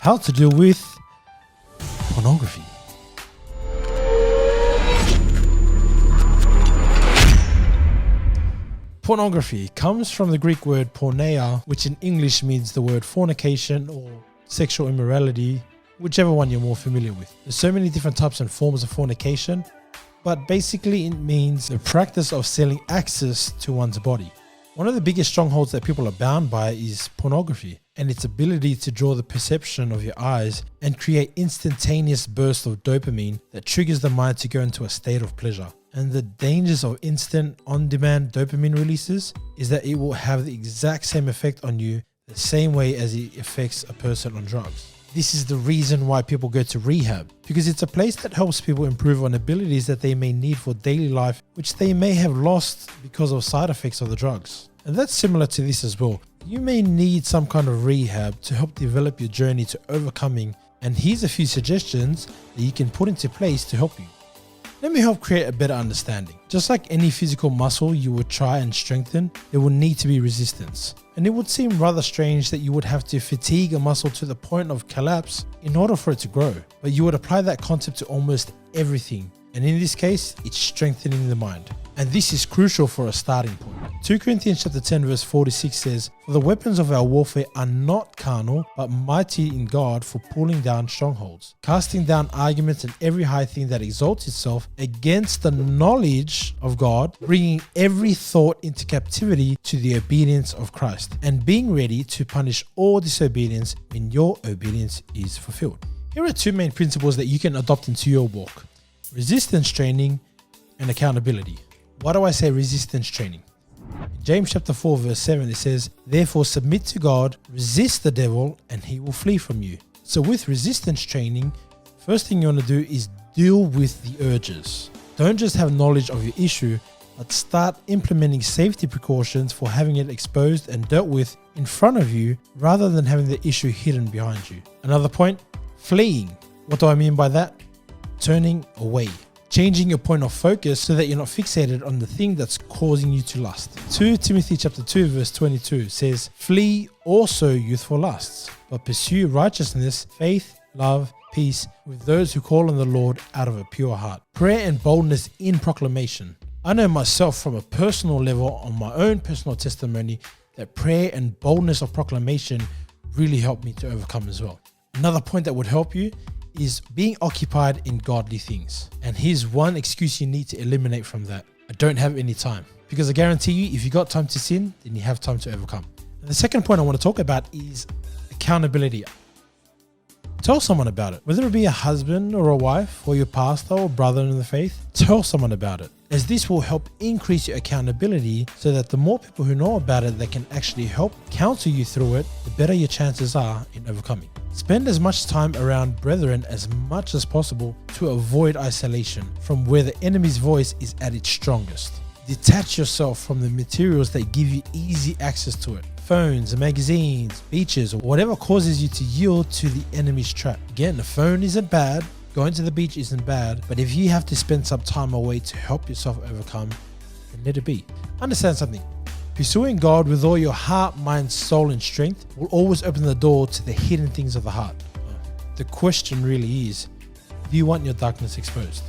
how to deal with pornography. Pornography comes from the Greek word porneia, which in English means the word fornication or sexual immorality, whichever one you're more familiar with. There's so many different types and forms of fornication, but basically it means the practice of selling access to one's body. One of the biggest strongholds that people are bound by is pornography and its ability to draw the perception of your eyes and create instantaneous bursts of dopamine that triggers the mind to go into a state of pleasure. And the dangers of instant on-demand dopamine releases is that it will have the exact same effect on you the same way as it affects a person on drugs. This is the reason why people go to rehab, because it's a place that helps people improve on abilities that they may need for daily life, which they may have lost because of side effects of the drugs. And that's similar to this as well. You may need some kind of rehab to help develop your journey to overcoming, and here's a few suggestions that you can put into place to help you. Let me help create a better understanding. Just like any physical muscle you would try and strengthen, there will need to be resistance. And it would seem rather strange that you would have to fatigue a muscle to the point of collapse in order for it to grow. But you would apply that concept to almost everything. And in this case, it's strengthening the mind. And this is crucial for a starting point. 2 Corinthians chapter 10 verse 46 says, "For the weapons of our warfare are not carnal, but mighty in God for pulling down strongholds, casting down arguments and every high thing that exalts itself against the knowledge of God, bringing every thought into captivity to the obedience of Christ, and being ready to punish all disobedience when your obedience is fulfilled." Here are 2 main principles that you can adopt into your walk: resistance training and accountability. Why do I say resistance training? In James chapter 4 verse 7 it says, "Therefore submit to God, resist the devil, and he will flee from you." So with resistance training, first thing you want to do is deal with the urges. Don't just have knowledge of your issue, but start implementing safety precautions for having it exposed and dealt with in front of you rather than having the issue hidden behind you. Another point, fleeing. What do I mean by that? Turning away. Changing your point of focus so that you're not fixated on the thing that's causing you to lust. 2 Timothy chapter 2 verse 22 says, "Flee also youthful lusts, but pursue righteousness, faith, love, peace with those who call on the Lord out of a pure heart." Prayer and boldness in proclamation. I know myself from a personal level on my own personal testimony that prayer and boldness of proclamation really helped me to overcome as well. Another point that would help you is being occupied in godly things. And here's one excuse you need to eliminate from that: I don't have any time. Because I guarantee you, if you got time to sin, then you have time to overcome. And the second point I want to talk about is accountability. Tell someone about it. Whether it be a husband or a wife or your pastor or brother in the faith, tell someone about it, as this will help increase your accountability so that the more people who know about it that can actually help counsel you through it, the better your chances are in overcoming. Spend as much time around brethren as much as possible to avoid isolation from where the enemy's voice is at its strongest. Detach yourself from the materials that give you easy access to it. Phones, magazines, beaches, or whatever causes you to yield to the enemy's trap. Again, the phone isn't bad, going to the beach isn't bad, but if you have to spend some time away to help yourself overcome, then let it be. Understand something. Pursuing God with all your heart, mind, soul, and strength will always open the door to the hidden things of the heart. The question really is, do you want your darkness exposed?